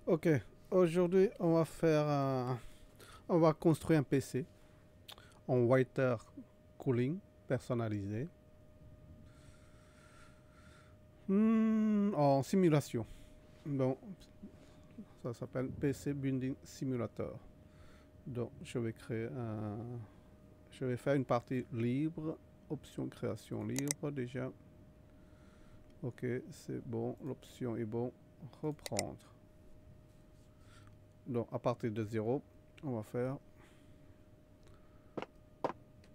Ok, aujourd'hui on va construire un PC en water cooling personnalisé. En simulation. Donc ça s'appelle PC Building Simulator. Donc je vais faire une partie libre, option création libre déjà. Ok, c'est bon, l'option est bon. Reprendre. Donc à partir de 0, on va faire.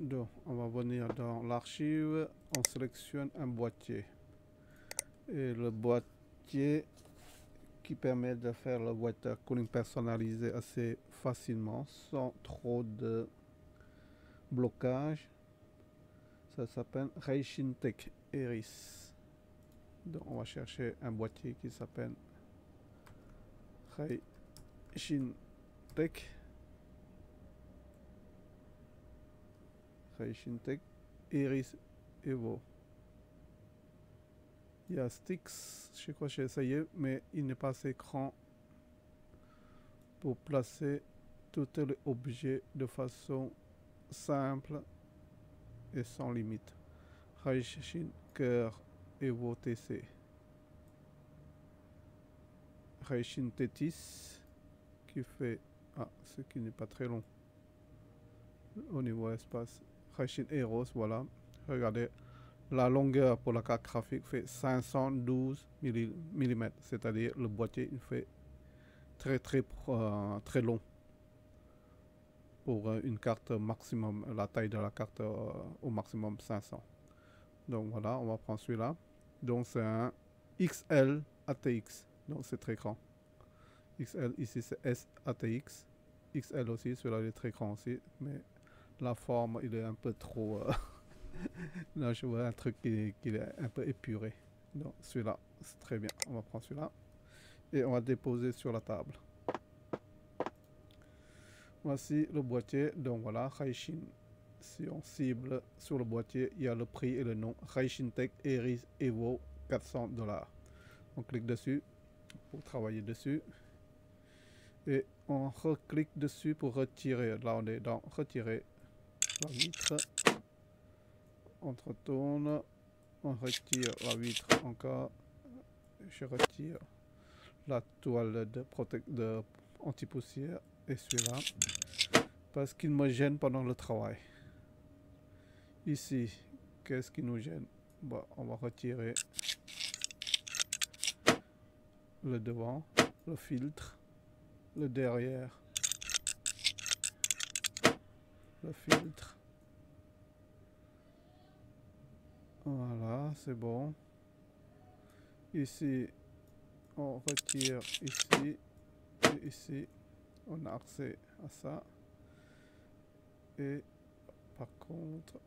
Donc on va venir dans l'archive, on sélectionne un boîtier. Et le boîtier qui permet de faire le water cooling personnalisé assez facilement sans trop de blocage. Ça s'appelle Reishintech Eris. Donc on va chercher un boîtier qui s'appelle Reishintech Eris Evo. Il y a Stix, je crois que j'ai essayé, mais il n'est pas assez grand pour placer tous les objets de façon simple et sans limite. Raishin Cœur Evo TC. Raishin Tetis qui fait. Ah, ce qui n'est pas très long au niveau espace. Raishin Eros, voilà. Regardez, la longueur pour la carte graphique fait 512 mm, c'est-à-dire le boîtier il fait très long pour une carte maximum, la taille de la carte au maximum 500. Donc voilà, on va prendre celui-là. Donc c'est un XL ATX, donc c'est très grand. XL ici c'est S ATX. XL aussi, celui-là il est très grand aussi, mais la forme il est un peu trop. Là je vois un truc qui est un peu épuré. Donc celui-là, c'est très bien. On va prendre celui-là et on va déposer sur la table. Voici le boîtier. Donc voilà, Raishin. Si on cible sur le boîtier, il y a le prix et le nom. Raishin Tech Eris Evo 400$. On clique dessus pour travailler dessus. Et on reclique dessus pour retirer. Là on est dans retirer la vitre. On retourne. On retire la vitre encore. Je retire la toile de anti-poussière et celui-là. Parce qu'il me gêne pendant le travail. Ici, qu'est-ce qui nous gêne? Bon, on va retirer le devant, le filtre, le derrière, le filtre. Voilà, c'est bon. Ici, on retire ici et ici. On a accès à ça. Et par contre,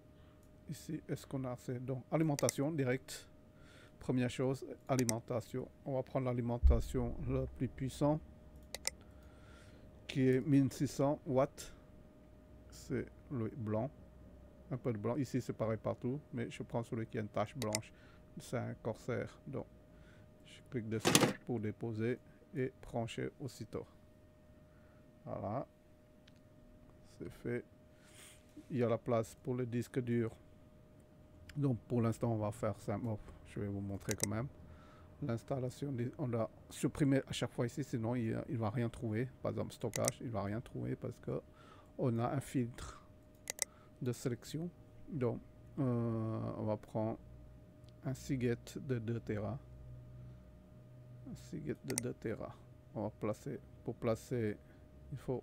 ici, est-ce qu'on a accès? Donc, alimentation directe. Première chose, alimentation. On va prendre l'alimentation le plus puissant, qui est 1600 watts. C'est le blanc. Un peu de blanc. Ici, c'est pareil partout, mais je prends celui qui a une tache blanche. C'est un Corsair. Donc, je clique dessus pour déposer et brancher aussitôt. Voilà. C'est fait. Il y a la place pour le disque dur. Donc, pour l'instant, on va faire ça. Oh, je vais vous montrer quand même. L'installation, on doit supprimer à chaque fois ici, sinon il ne va rien trouver. Par exemple, stockage, il ne va rien trouver parce que on a un filtre de sélection. Donc, on va prendre un Seagate de 2 Tera. Un Seagate de 2 Tera. On va placer, pour placer, il faut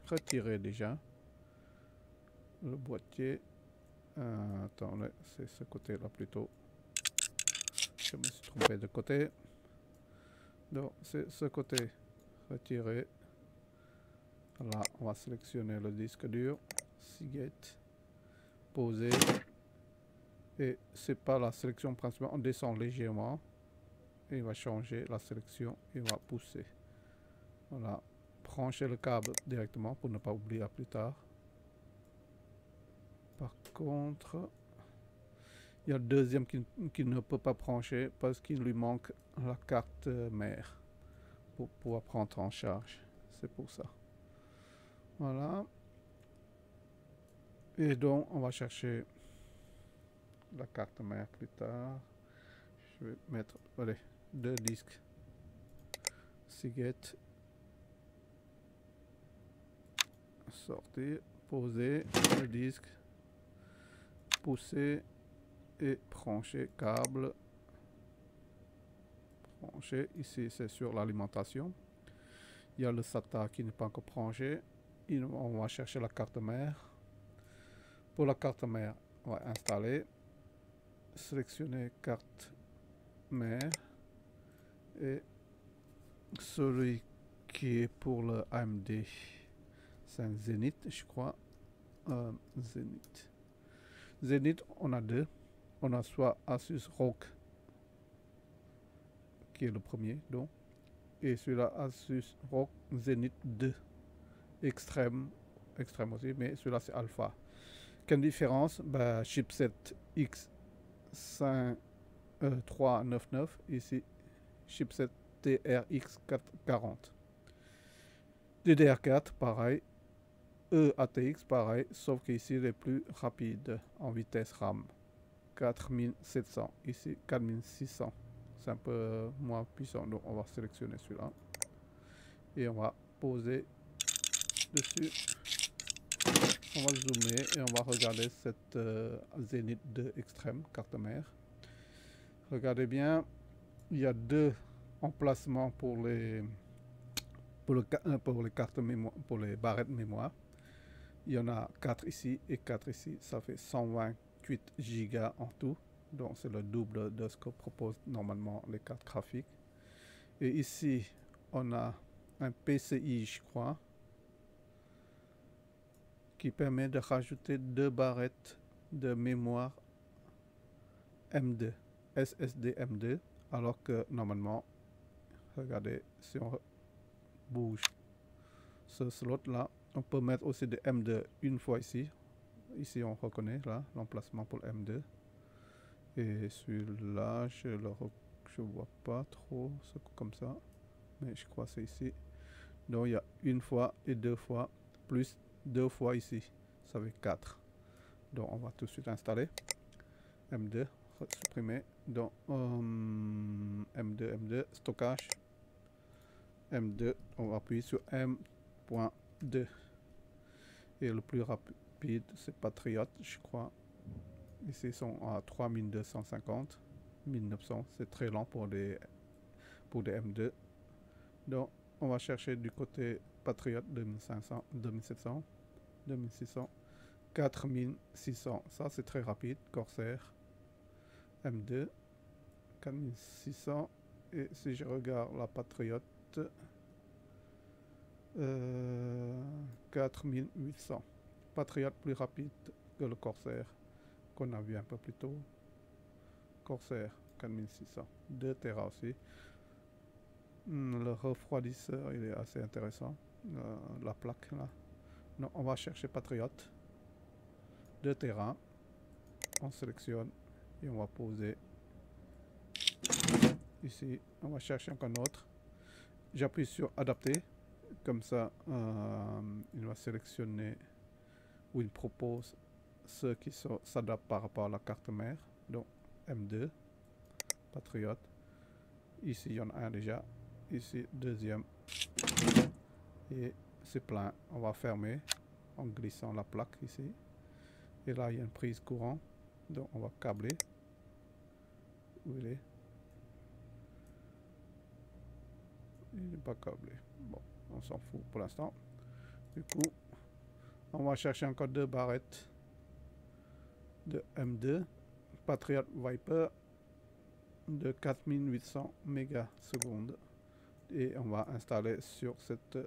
retirer déjà le boîtier. Attendez, c'est ce côté-là plutôt. Je me suis trompé de côté. Donc, c'est ce côté. Retirer. Là, on va sélectionner le disque dur. Seagate. Poser. Et c'est pas la sélection principale. On descend légèrement. Et il va changer la sélection. Il va pousser. Voilà. Brancher le câble directement pour ne pas oublier à plus tard. Par contre, il y a le deuxième qui ne peut pas brancher parce qu'il lui manque la carte mère. pour pouvoir prendre en charge. C'est pour ça. Voilà. Et donc, on va chercher la carte mère plus tard. Je vais mettre, allez, 2 disques. Seagate. Sortir, poser le disque, pousser et brancher câble. Brancher, ici c'est sur l'alimentation. Il y a le SATA qui n'est pas encore branché. On va chercher la carte mère. Pour la carte mère, on va installer, sélectionner carte mère et celui qui est pour le AMD, c'est un Zenith, je crois. Zenith, on a deux. On a soit Asus ROG, qui est le premier, donc, et celui-là Asus ROG Zenith 2 extrême aussi, mais celui-là c'est alpha. Quelle différence? Bah, chipset X399, ici chipset TRX 440. DDR4 pareil, EATX pareil, sauf qu'ici il est plus rapide en vitesse RAM. 4700, ici 4600, c'est un peu moins puissant, donc on va sélectionner celui-là et on va poser dessus. On va zoomer et on va regarder cette Zenith 2 extrême, carte mère. Regardez bien, il y a deux emplacements pour les cartes mémoire, pour les barrettes mémoire. Il y en a 4 ici et 4 ici, ça fait 128 Go en tout. Donc c'est le double de ce que proposent normalement les cartes graphiques. Et ici, on a un PCI, je crois, qui permet de rajouter 2 barrettes de mémoire M2, SSD M2, alors que normalement, regardez, si on bouge ce slot là, on peut mettre aussi de M2 une fois ici. Ici on reconnaît là l'emplacement pour le M2. Et celui-là, je vois pas trop, c'est comme ça, mais je crois que c'est ici. Donc il y a une fois et 2 fois, plus 2 fois ici, ça fait 4. Donc on va tout de suite installer M2, supprimer. Donc M2, stockage M2, on va appuyer sur M.2 et le plus rapide c'est Patriot, je crois. Ici ils sont à 3250, 1900, c'est très lent pour des M2. Donc on va chercher du côté Patriot 2500, 2700, 2600, 4600, ça c'est très rapide. Corsair M2 4600, et si je regarde la Patriot 4800. Patriot plus rapide que le Corsair qu'on a vu un peu plus tôt. Corsair 4600, 2 Tera aussi. Le refroidisseur il est assez intéressant, la plaque là. Non, on va chercher Patriot 2 Tera, on sélectionne et on va poser ici. On va chercher encore un autre, j'appuie sur adapter, comme ça il va sélectionner ou il propose ceux qui s'adaptent par rapport à la carte mère. Donc M2 Patriot, ici il y en a un déjà, ici deuxième, et c'est plein. On va fermer en glissant la plaque ici, et là il y a une prise courant, donc on va câbler. Où il est? Il n'est pas câblé, bon on s'en fout pour l'instant. Du coup on va chercher encore 2 barrettes de M2 Patriot Viper de 4800 mégasecondes, et on va installer sur cette,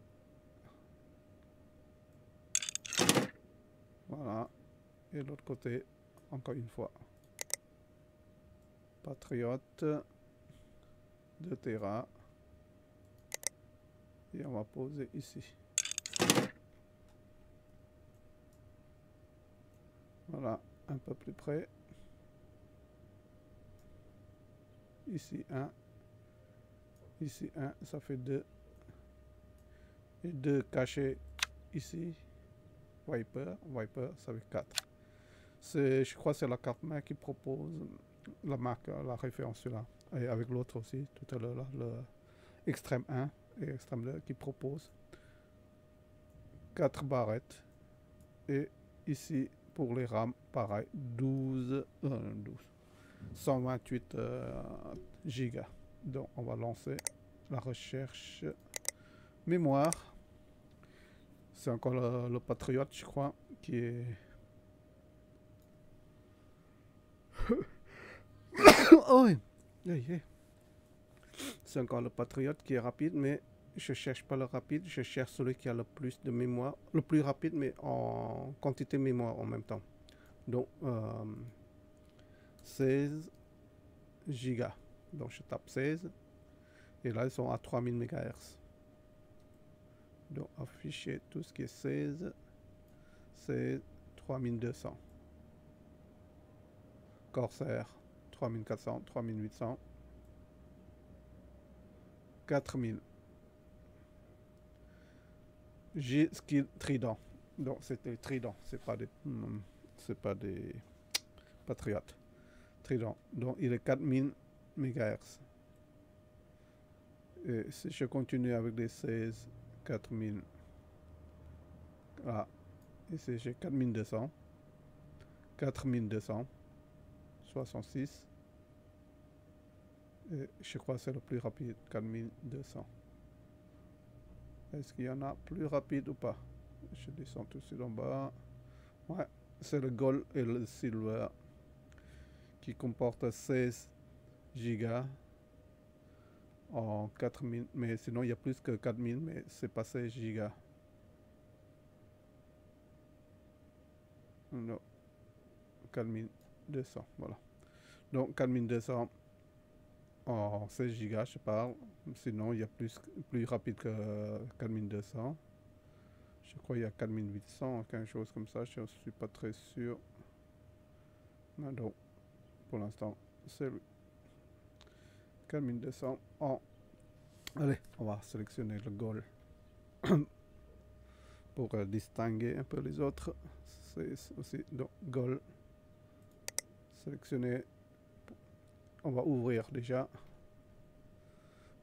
voilà, et l'autre côté encore une fois Patriot 2 Tera, et on va poser ici. Voilà, un peu plus près. Ici un, ça fait 2 et 2 cachés ici. Wiper, ça fait 4. Je crois que c'est la carte mère qui propose la marque, la référence là. Et avec l'autre aussi, tout à l'heure, là, le extrême 1 et extrême 2 qui propose 4 barrettes. Et ici, pour les RAM, pareil, 128 gigas. Donc, on va lancer la recherche mémoire. C'est encore le Patriote, je crois, qui est... Oh, oui. C'est encore le Patriote qui est rapide, mais je cherche pas le rapide, je cherche celui qui a le plus de mémoire, le plus rapide, mais en quantité de mémoire en même temps. Donc, 16 gigas. Donc, je tape 16. Et là, ils sont à 3000 MHz. Donc, afficher tout ce qui est 16, c'est 3200. Corsair, 3400, 3800, 4000. G-Skill Trident. Donc, c'était Trident, c'est pas des Patriotes. Trident. Donc, il est 4000 MHz. Et si je continue avec des 16, 4000. Ah, ici j'ai 4200. 4200. 66. Et je crois que c'est le plus rapide, 4200. Est-ce qu'il y en a plus rapide ou pas? Je descends tout de suite en bas. Ouais, c'est le Gold et le Silver qui comporte 16 gigas en 4000. Mais sinon, il y a plus que 4000, mais c'est pas 16 gigas. Non, 4200, voilà. Donc 4200 en 16 gigas, je parle. Sinon, il y a plus rapide que 4200. Je crois qu'il y a 4800, quelque chose comme ça. Je ne suis pas très sûr. Non, donc, pour l'instant, c'est 4200 en... Allez, on va sélectionner le Gold pour distinguer un peu les autres. C'est aussi donc Gold. Sélectionner. On va ouvrir déjà.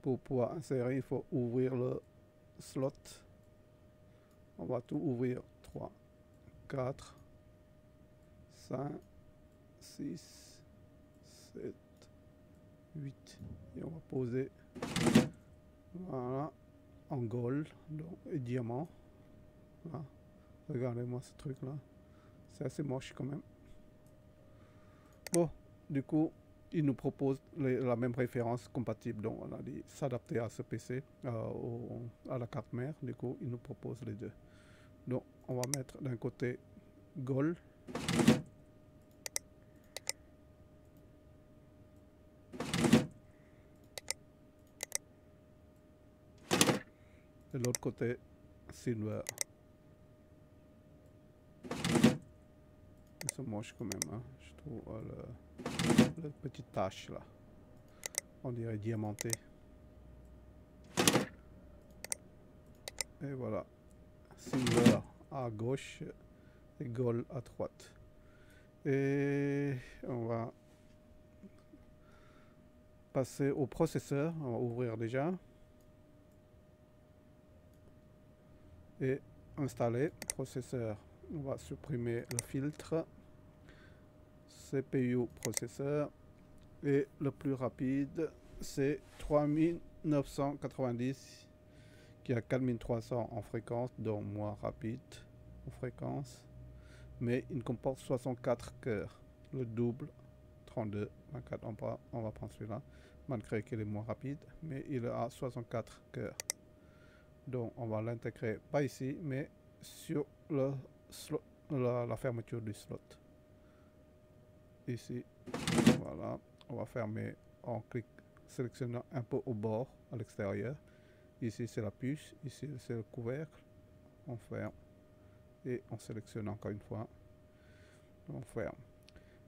Pour pouvoir insérer, il faut ouvrir le slot. On va tout ouvrir. 3, 4, 5, 6, 7, 8. Et on va poser, voilà, en gold donc, et diamant. Voilà. Regardez-moi ce truc là. C'est assez moche quand même. Bon, du coup, il nous propose la même référence compatible. Donc, on a dit s'adapter à ce PC, à la carte mère. Du coup, il nous propose les deux. Donc, on va mettre d'un côté Gold. De l'autre côté, Silver. C'est moche quand même, hein. Je trouve la petite tache là. On dirait diamanté. Et voilà. Silver à gauche et Gold à droite. Et on va passer au processeur. On va ouvrir déjà. Et installer processeur. On va supprimer le filtre. CPU processeur. Et le plus rapide, c'est 3990 qui a 4300 en fréquence, donc moins rapide en fréquence. Mais il comporte 64 cœurs. Le double, 32, 24. On va prendre celui-là, malgré qu'il est moins rapide, mais il a 64 cœurs. Donc on va l'intégrer, pas ici, mais sur le slot, la fermeture du slot. Ici, voilà. On va fermer en sélectionnant un peu au bord, à l'extérieur. Ici c'est la puce, ici c'est le couvercle. On ferme et on sélectionne encore une fois. On ferme.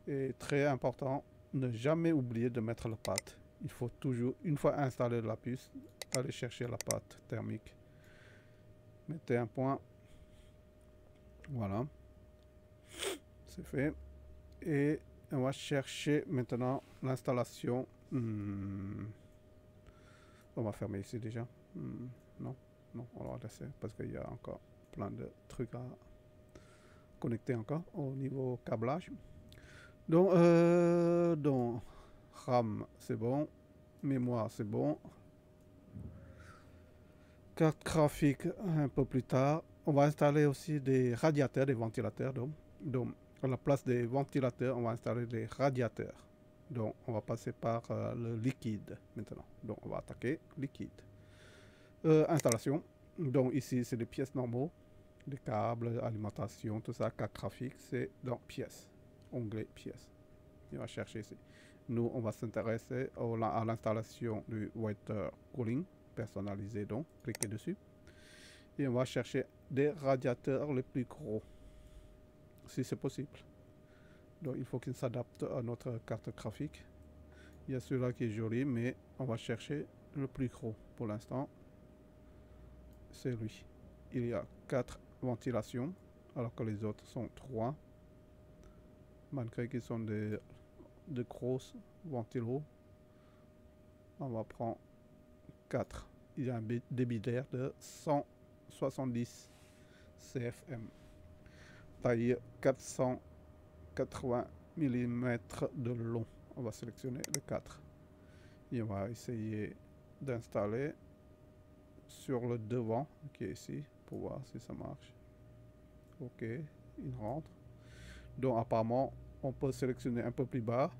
Et très important, ne jamais oublier de mettre la pâte. Il faut toujours, une fois installé la puce, aller chercher la pâte thermique. Mettez un point. Voilà. C'est fait. Et on va chercher maintenant l'installation. On va fermer ici déjà. Non, non, on va laisser parce qu'il y a encore plein de trucs à connecter encore au niveau câblage. Donc, RAM, c'est bon. Mémoire, c'est bon. Carte graphique, un peu plus tard. On va installer aussi des radiateurs, des ventilateurs. Donc à la place des ventilateurs, on va installer des radiateurs. Donc, on va passer par le liquide maintenant. Donc, on va attaquer liquide. Installation. Donc, ici, c'est des pièces normaux. Des câbles, alimentation, tout ça. Carte graphique, c'est dans pièces. Onglet pièces. On va chercher ici. Nous, on va s'intéresser à l'installation du water cooling personnalisé. Donc, cliquez dessus. Et on va chercher des radiateurs les plus gros. Si c'est possible. Donc, il faut qu'il s'adapte à notre carte graphique. Il y a celui-là qui est joli, mais on va chercher le plus gros pour l'instant. C'est lui. Il y a 4 ventilations, alors que les autres sont 3. Malgré qu'ils sont de grosses ventilos, on va prendre 4. Il y a un débit d'air de 170 CFM. Taille 480 mm de long. On va sélectionner les 4. Et on va essayer d'installer sur le devant qui est ici pour voir si ça marche. Ok, il rentre. Donc apparemment on peut sélectionner un peu plus bas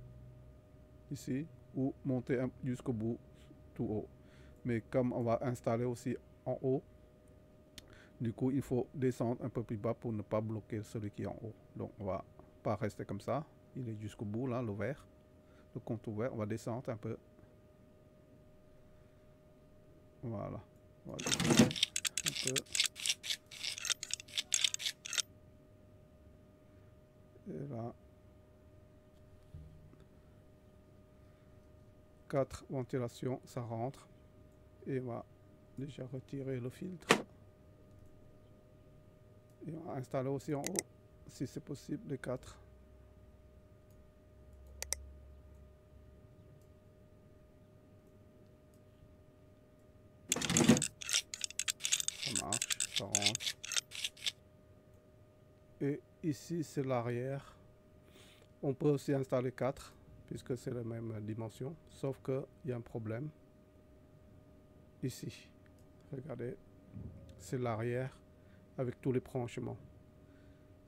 ici ou monter jusqu'au bout tout haut. Mais comme on va installer aussi en haut, du coup il faut descendre un peu plus bas pour ne pas bloquer celui qui est en haut. Donc on va pas rester comme ça. Il est jusqu'au bout là, le vert. Le compte ouvert, on va descendre un peu. Voilà. On va descendre un peu. Et là, 4 ventilations, ça rentre. Et on va déjà retirer le filtre. Et on va installer aussi en haut, si c'est possible, les 4. Ça marche, ça rentre. Et ici, c'est l'arrière. On peut aussi installer 4, puisque c'est la même dimension. Sauf qu'il y a un problème. Ici, regardez, c'est l'arrière avec tous les branchements.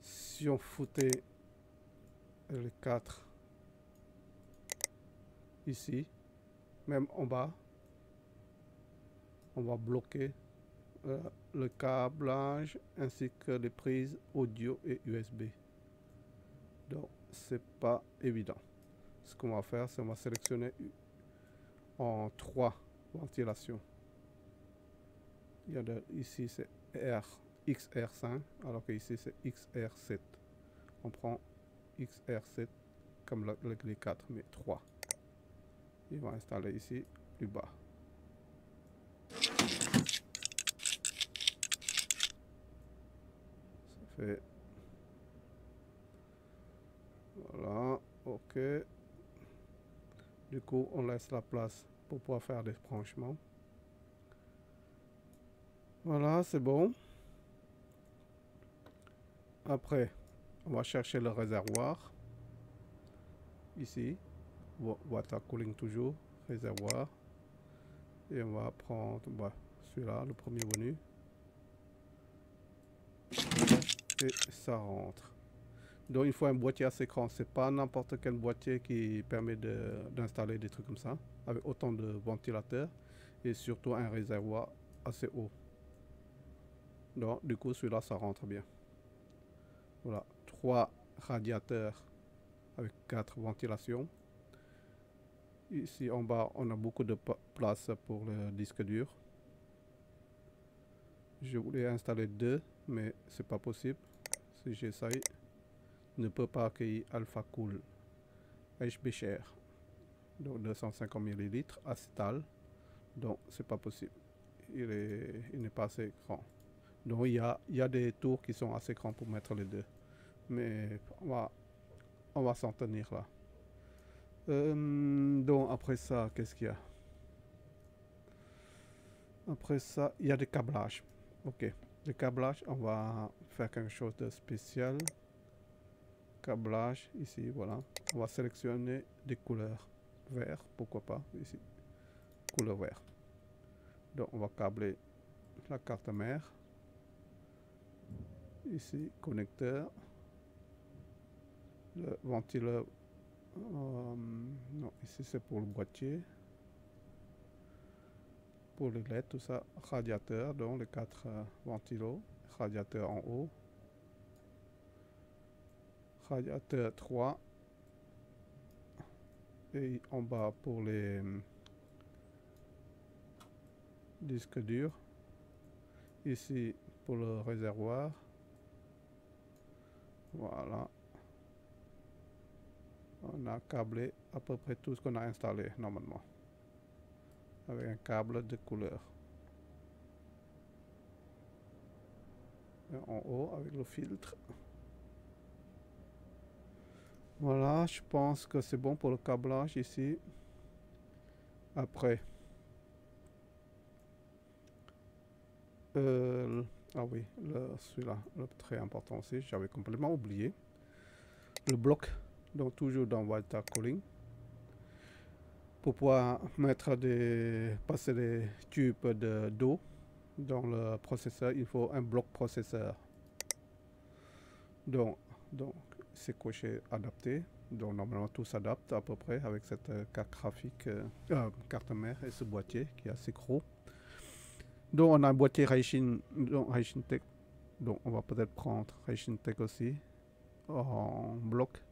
Si on foutait les 4 ici, même en bas, on va bloquer le câblage ainsi que les prises audio et USB. Donc c'est pas évident. Ce qu'on va faire, c'est on va sélectionner en 3 ventilations. Il y a ici c'est XR5 alors que ici c'est XR7. On prend XR7 comme les 4 mais 3. Il va installer ici plus bas. Ça fait voilà, ok. Du coup, on laisse la place pour pouvoir faire des branchements. Voilà, c'est bon. Après, on va chercher le réservoir. Ici, water cooling toujours, réservoir. Et on va prendre celui-là, le premier venu. Et ça rentre. Donc il faut un boîtier assez grand. C'est pas n'importe quel boîtier qui permet d'installer des trucs comme ça, avec autant de ventilateurs et surtout un réservoir assez haut. Donc du coup celui-là ça rentre bien. Voilà, 3 radiateurs avec 4 ventilations. Ici en bas on a beaucoup de place pour le disque dur. Je voulais installer 2 mais c'est pas possible. Si j'essaye, ne peut pas accueillir Alpha Cool HB donc 250 ml acétal, donc c'est pas possible, il n'est pas assez grand. Donc il y a des tours qui sont assez grands pour mettre les deux. Mais on va s'en tenir là. Donc après ça, qu'est-ce qu'il y a? Après ça, il y a des câblages. Ok. Les câblages, on va faire quelque chose de spécial. Câblage, ici, voilà. On va sélectionner des couleurs. Vert, pourquoi pas, ici. Couleur vert. Donc on va câbler la carte mère. Ici, connecteur. Le ventilo. Non, ici c'est pour le boîtier. Pour les LED, tout ça. Radiateur, donc les 4 ventilos. Radiateur en haut. Radiateur 3. Et en bas pour les disques durs. Ici pour le réservoir. Voilà. On a câblé à peu près tout ce qu'on a installé normalement. Avec un câble de couleur. Et en haut avec le filtre. Voilà, je pense que c'est bon pour le câblage ici. Après. Ah oui, celui-là, le très important aussi, j'avais complètement oublié. Le bloc, donc toujours dans Water Cooling. Pour pouvoir passer des tubes d'eau dans le processeur, il faut un bloc processeur. Donc c'est coché adapté. Donc normalement tout s'adapte à peu près avec cette carte graphique, carte mère et ce boîtier qui est assez gros. Donc on a un boîtier Reishin Tech. Donc on va peut-être prendre Reishin Tech aussi en bloc.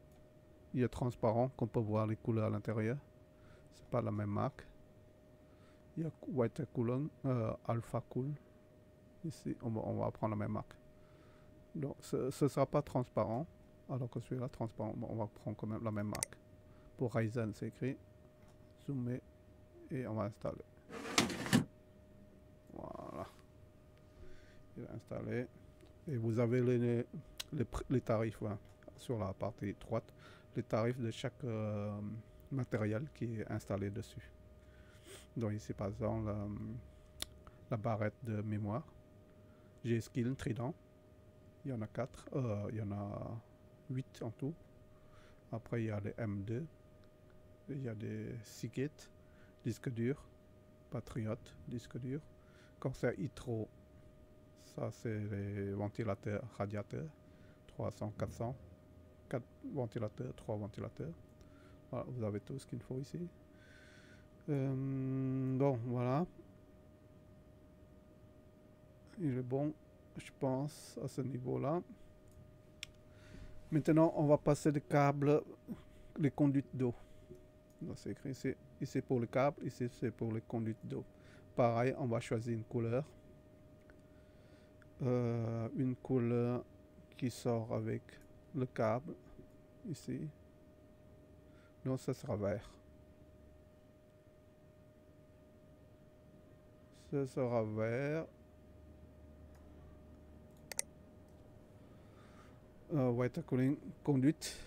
Il est transparent, qu'on peut voir les couleurs à l'intérieur. C'est pas la même marque. Il y a White Cool, Alpha Cool. Ici, on va prendre la même marque. Donc ce sera pas transparent, alors que celui-là transparent. Bon, on va prendre quand même la même marque. Pour Ryzen, c'est écrit. Zoomer et on va installer. Voilà. Il est installé. Et vous avez les tarifs hein, sur la partie droite. Les tarifs de chaque matériel qui est installé dessus. Donc ici par exemple la barrette de mémoire. G-Skill Trident. Il y en a 4. Il y en a 8 en tout. Après il y a les M2. Il y a des Seagate. Disque dur. Patriot. Disque dur. Corsair Itro. Ça c'est les ventilateurs radiateurs. 300, 400. 4 ventilateurs, 3 ventilateurs. Voilà, vous avez tout ce qu'il faut ici. Bon, voilà. Il est bon, je pense, à ce niveau-là. Maintenant, on va passer des câbles, les conduites d'eau. C'est écrit ici pour le câble, ici c'est pour les conduites d'eau. Pareil, on va choisir une couleur. Une couleur qui sort avec le câble, ici. Donc ça sera vert. Ce sera vert. White Cooling conduite.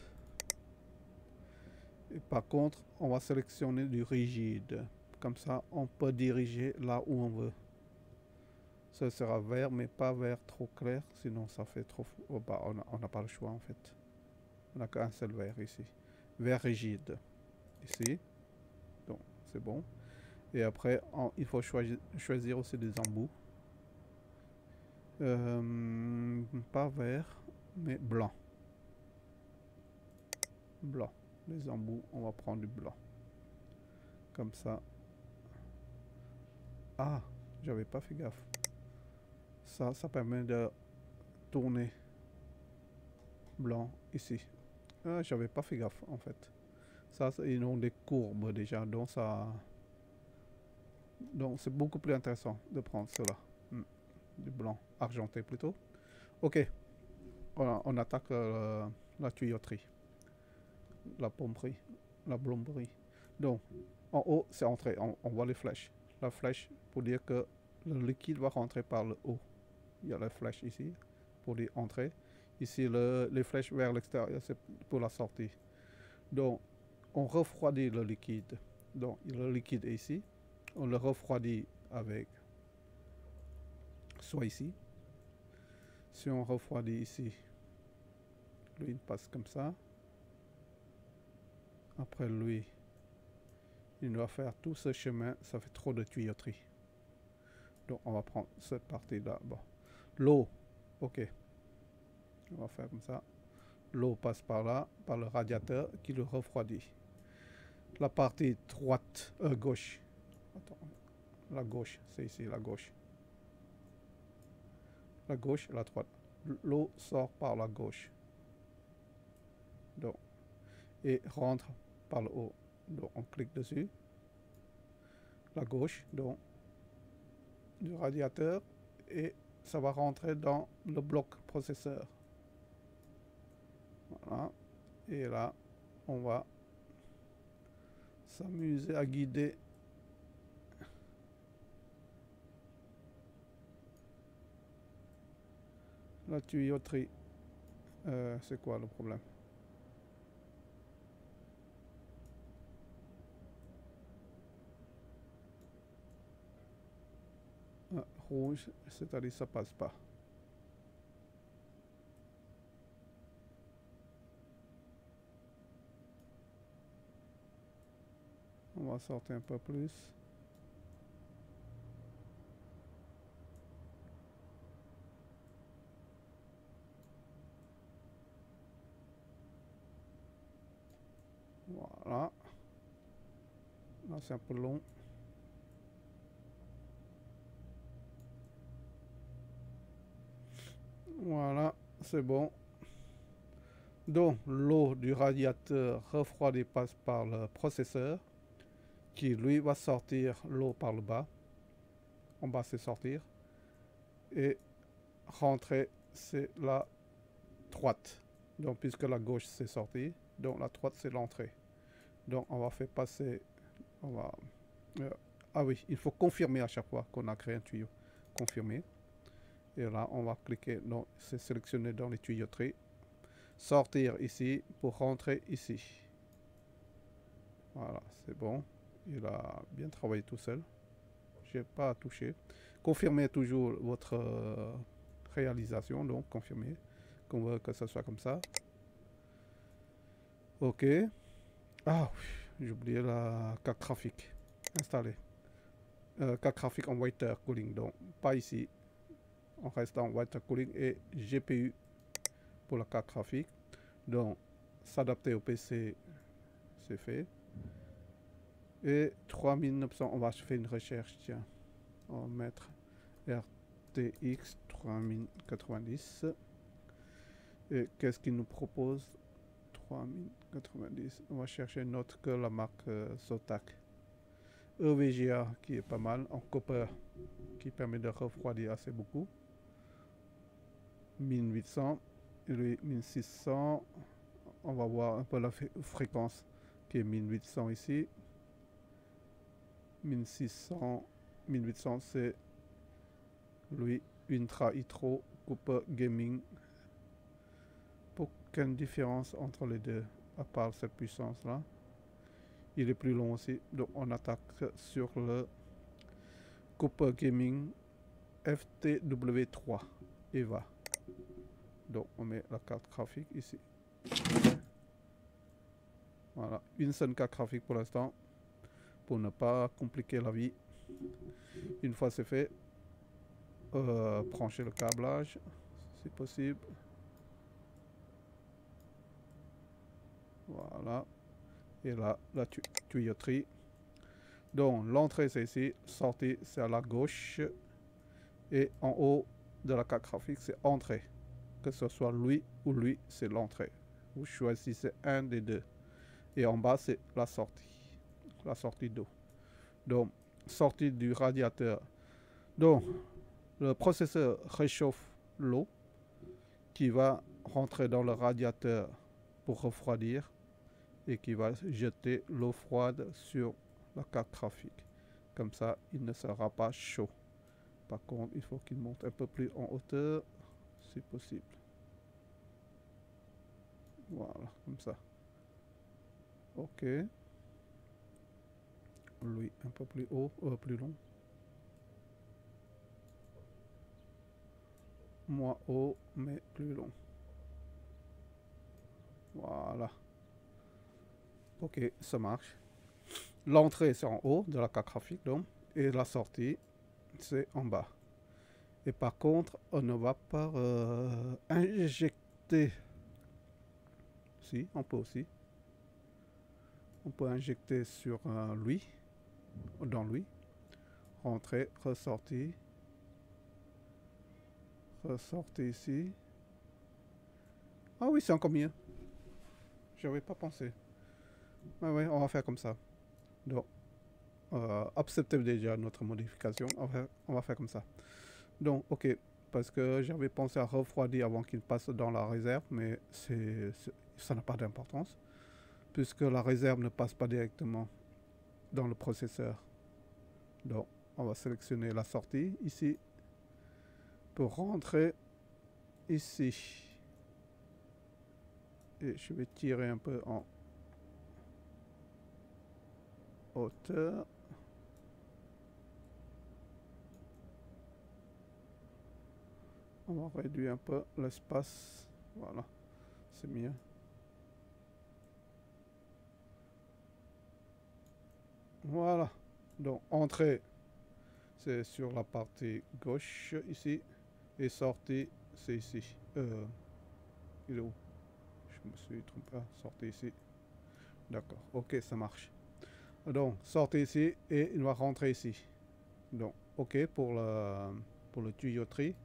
Et par contre, on va sélectionner du rigide. Comme ça, on peut diriger là où on veut. Ce sera vert, mais pas vert trop clair, sinon ça fait trop... Oh bah, on n'a pas le choix en fait. On n'a qu'un seul vert ici. Vert rigide. Ici. Donc, c'est bon. Et après, il faut choisir aussi des embouts. Pas vert, mais blanc. Blanc. Les embouts, on va prendre du blanc. Comme ça. Ah, j'avais pas fait gaffe. Ça permet de tourner blanc ici. Ah, j'avais pas fait gaffe en fait. Ça, ils ont des courbes déjà, donc ça... Donc c'est beaucoup plus intéressant de prendre cela. Du blanc argenté plutôt. Ok. Voilà, on attaque la tuyauterie. La pomperie. La plomberie. Donc, en haut, c'est entrée. On voit les flèches. La flèche pour dire que le liquide va rentrer par le haut. Il y a la flèche ici pour les entrées. Ici, les flèches vers l'extérieur, c'est pour la sortie. Donc, on refroidit le liquide. Donc, le liquide est ici. On le refroidit avec, soit ici. Si on refroidit ici, lui, il passe comme ça. Après, lui, il doit faire tout ce chemin. Ça fait trop de tuyauterie. Donc, on va prendre cette partie-là. Bon. L'eau, ok. On va faire comme ça. L'eau passe par là, par le radiateur qui le refroidit. La partie droite, gauche. Attends, la gauche, c'est ici, la gauche. La gauche et la droite. L'eau sort par la gauche. Donc, et rentre par le haut. Donc, on clique dessus. La gauche, donc, du radiateur. Et ça va rentrer dans le bloc processeur. Voilà. Et là, on va s'amuser à guider la tuyauterie. C'est quoi le problème? Rouge, c'est-à-dire ça passe pas. On va sortir un peu plus. Voilà. Là, c'est un peu long. Voilà, c'est bon. Donc, l'eau du radiateur refroidi passe par le processeur qui, lui, va sortir l'eau par le bas. En bas, c'est sortir. Et rentrer, c'est la droite. Donc, puisque la gauche, c'est sorti. Donc, la droite, c'est l'entrée. Donc, on va faire passer... On va... ah oui, il faut confirmer à chaque fois qu'on a créé un tuyau. Confirmer. Et là, on va cliquer, c'est sélectionné dans les tuyauteries. Sortir ici pour rentrer ici. Voilà, c'est bon. Il a bien travaillé tout seul. Je n'ai pas à toucher. Confirmez toujours votre réalisation. Donc, confirmez qu'on veut que ce soit comme ça. OK. Ah oui, j'ai oublié la carte graphique. Installée. Carte graphique en water cooling. Donc, pas ici. On reste en water cooling et GPU pour la carte graphique. Donc, s'adapter au PC, c'est fait. Et 3900, on va faire une recherche, tiens. On va mettre RTX 3090. Et qu'est-ce qu'il nous propose? 3090. On va chercher une autre que la marque Zotac. EVGA qui est pas mal, en copper qui permet de refroidir assez beaucoup. 1800 et lui 1600. On va voir un peu la fréquence qui est 1800 ici. 1600, 1800 c'est lui Ultra Hydro Cooper Gaming. Aucune différence entre les deux à part cette puissance là. Il est plus long aussi, donc on attaque sur le Cooper Gaming FTW3 EVA. Donc on met la carte graphique ici. Voilà, une seule carte graphique pour l'instant, pour ne pas compliquer la vie. Une fois c'est fait, brancher le câblage, si possible. Voilà. Et là, la tuyauterie. Donc l'entrée c'est ici, sortie c'est à la gauche. Et en haut de la carte graphique c'est entrée. Que ce soit lui ou lui, c'est l'entrée. Vous choisissez un des deux. Et en bas c'est la sortie d'eau. Donc, sortie du radiateur. Donc, le processeur réchauffe l'eau qui va rentrer dans le radiateur pour refroidir et qui va jeter l'eau froide sur la carte graphique. Comme ça, il ne sera pas chaud Par contre, il faut qu'il monte un peu plus en hauteur, si possible. Voilà, comme ça. Ok. Lui, un peu plus haut, plus long. Moins haut, mais plus long. Voilà. Ok, ça marche. L'entrée, c'est en haut de la carte graphique, donc. Et la sortie, c'est en bas. Et par contre, on ne va pas injecter. Si, on peut aussi. On peut injecter sur lui, dans lui. Rentrer, ressortir. Ressortir ici. Ah oui, c'est encore mieux. J'avais pas pensé. Ouais, on va faire comme ça. Donc, acceptez déjà notre modification. On va faire comme ça. Donc, ok. Parce que j'avais pensé à refroidir avant qu'il passe dans la réserve, mais ça n'a pas d'importance. Puisque la réserve ne passe pas directement dans le processeur. Donc, on va sélectionner la sortie ici pour rentrer ici. Et je vais tirer un peu en hauteur. On va réduire un peu l'espace. Voilà, c'est mieux. Voilà. Donc, entrée, c'est sur la partie gauche ici. Et sortie, c'est ici. Il est où? Je me suis trompé. Sortie ici. D'accord. Ok, ça marche. Donc, sortez ici et il va rentrer ici. Donc, ok pour le tuyauterie.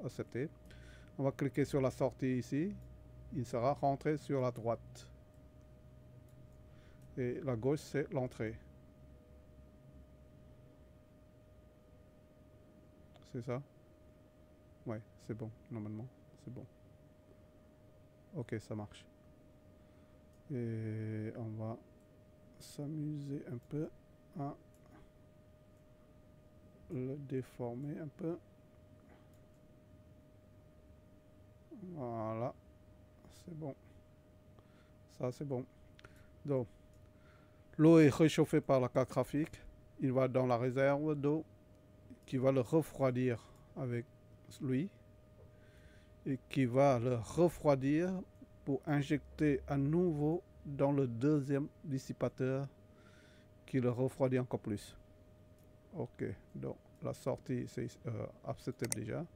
Accepté. On va cliquer sur la sortie ici. Il sera rentré sur la droite. Et la gauche, c'est l'entrée. C'est ça? Ouais, c'est bon. Normalement, c'est bon. Ok, ça marche. Et on va s'amuser un peu à le déformer un peu. Voilà. C'est bon. Ça, c'est bon. Donc, l'eau est réchauffée par la carte graphique. Il va dans la réserve d'eau qui va le refroidir avec lui et qui va le refroidir pour injecter à nouveau dans le deuxième dissipateur qui le refroidit encore plus. Ok, donc la sortie c'est acceptable déjà.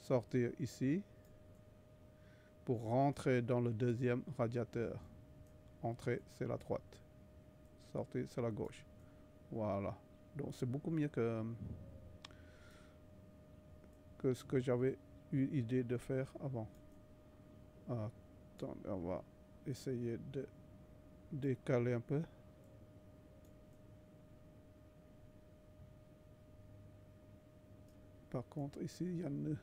Sortir ici pour rentrer dans le deuxième radiateur. Entrée c'est la droite. Sortir c'est la gauche. Voilà. Donc c'est beaucoup mieux que ce que j'avais eu idée de faire avant. Attendez, on va essayer de décaler un peu. Par contre, ici, il y a un nœud.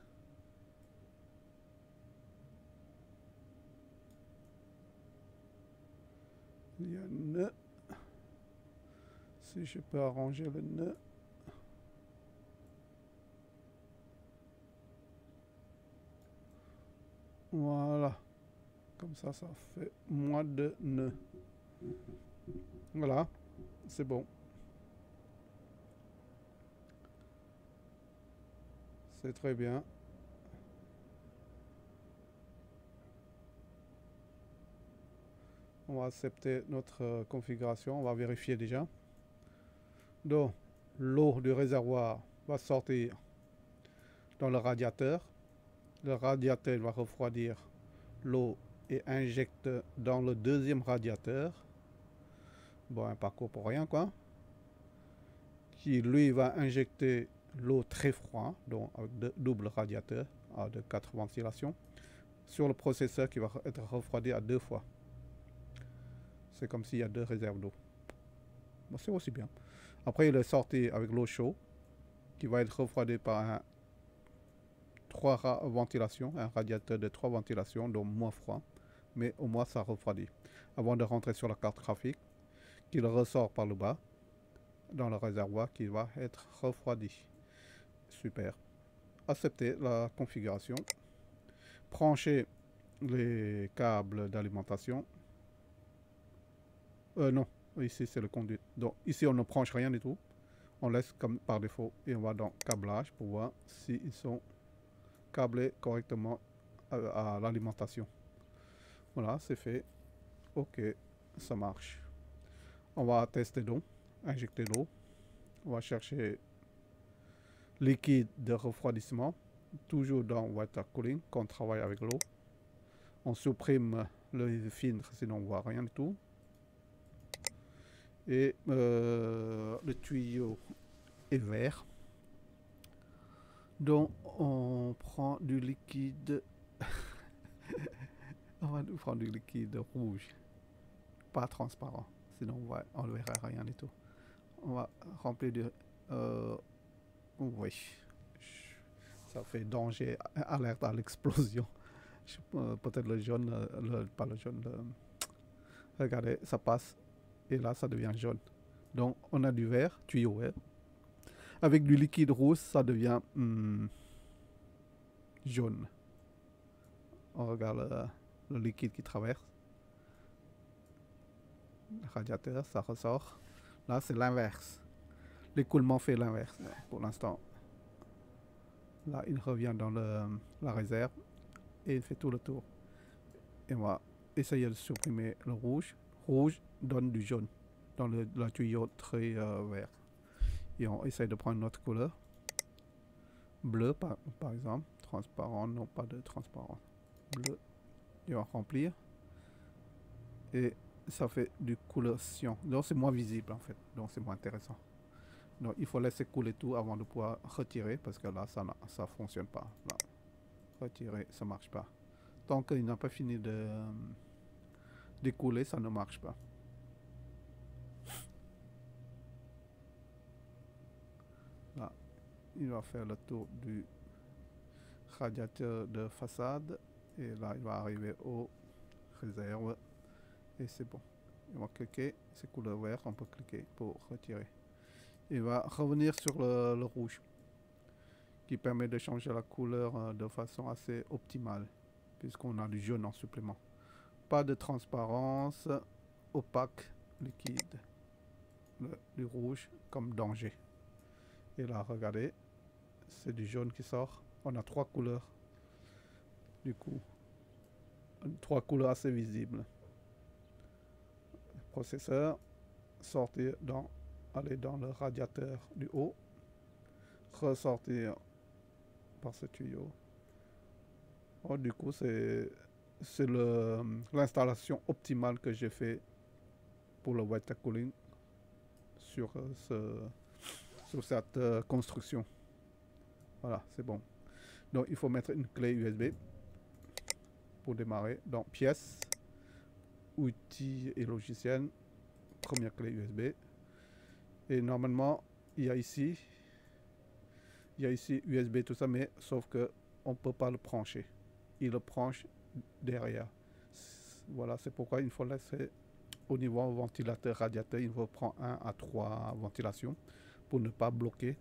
Il y a un nœud. Si je peux arranger le nœud. Voilà. Comme ça, ça fait moins de nœuds. Voilà. C'est bon. C'est très bien. On va accepter notre configuration. On va vérifier déjà. Donc, l'eau du réservoir va sortir dans le radiateur. Le radiateur va refroidir l'eau et injecte dans le deuxième radiateur. Bon, un parcours pour rien, quoi. Qui, lui, va injecter l'eau très froide, donc avec double radiateur de 4 ventilations, sur le processeur qui va être refroidi à 2 fois. C'est comme s'il y a 2 réserves d'eau. Bon, c'est aussi bien. Après, il est sorti avec l'eau chaude, qui va être refroidi par 3 ventilations, un radiateur de 3 ventilations, donc moins froid, mais au moins ça refroidit. Avant de rentrer sur la carte graphique, qu'il ressort par le bas, dans le réservoir qui va être refroidi. Super. Accepter la configuration. Brancher les câbles d'alimentation. Non, ici c'est le conduit. Donc ici on ne branche rien du tout. On laisse comme par défaut et on va dans câblage pour voir s'ils sont câblés correctement à l'alimentation. Voilà, c'est fait. Ok, ça marche. On va tester l'eau, injecter l'eau. On va chercher liquide de refroidissement, toujours dans water cooling, quand on travaille avec l'eau. On supprime le filtre, sinon on ne voit rien du tout. Et le tuyau est vert. Donc on prend du liquide. On va prendre du liquide rouge, pas transparent, sinon on ne verra rien du tout. On va remplir de... oui, ça fait danger, alerte à l'explosion. Peut-être le jaune, pas le jaune, regardez, ça passe et là ça devient jaune. Donc on a du vert, tuyau vert. Avec du liquide rouge, ça devient jaune. On regarde le liquide qui traverse. Le radiateur, ça ressort. Là, c'est l'inverse. L'écoulement fait l'inverse pour l'instant. Là, il revient dans la réserve et il fait tout le tour. Et on va essayer de supprimer le rouge. Rouge donne du jaune dans le tuyau très vert. Et on essaye de prendre une autre couleur. Bleu, par exemple. Transparent, non, pas de transparent. Bleu. Et on va remplir. Et ça fait du couleur cyan. Donc c'est moins visible en fait. Donc c'est moins intéressant. Donc il faut laisser couler tout avant de pouvoir retirer. Parce que là, ça ne fonctionne pas. Là. Retirer, ça ne marche pas. Tant qu'il n'a pas fini de couler, ça ne marche pas. Là, il va faire le tour du radiateur de façade. Et là, il va arriver aux réserves. Et c'est bon. On va cliquer. C'est couleur vert. On peut cliquer pour retirer. Il va revenir sur le rouge. Qui permet de changer la couleur de façon assez optimale. Puisqu'on a du jaune en supplément. Pas de transparence. Opaque. Liquide. Du rouge comme danger. Et là, regardez. C'est du jaune qui sort. On a 3 couleurs. Du coup. 3 couleurs assez visibles. Processeur. Sortir aller dans le radiateur du haut. Ressortir par ce tuyau. Oh, du coup, c'est l'installation optimale que j'ai fait pour le water cooling sur cette construction. Voilà, c'est bon. Donc il faut mettre une clé USB pour démarrer. Donc pièces, outils et logiciels, première clé USB. Et normalement il y a ici USB tout ça, mais sauf que on peut pas le brancher. Il le branche derrière. Voilà, c'est pourquoi il faut laisser au niveau ventilateur radiateur, il faut prendre 1 à 3 ventilations pour ne pas bloquer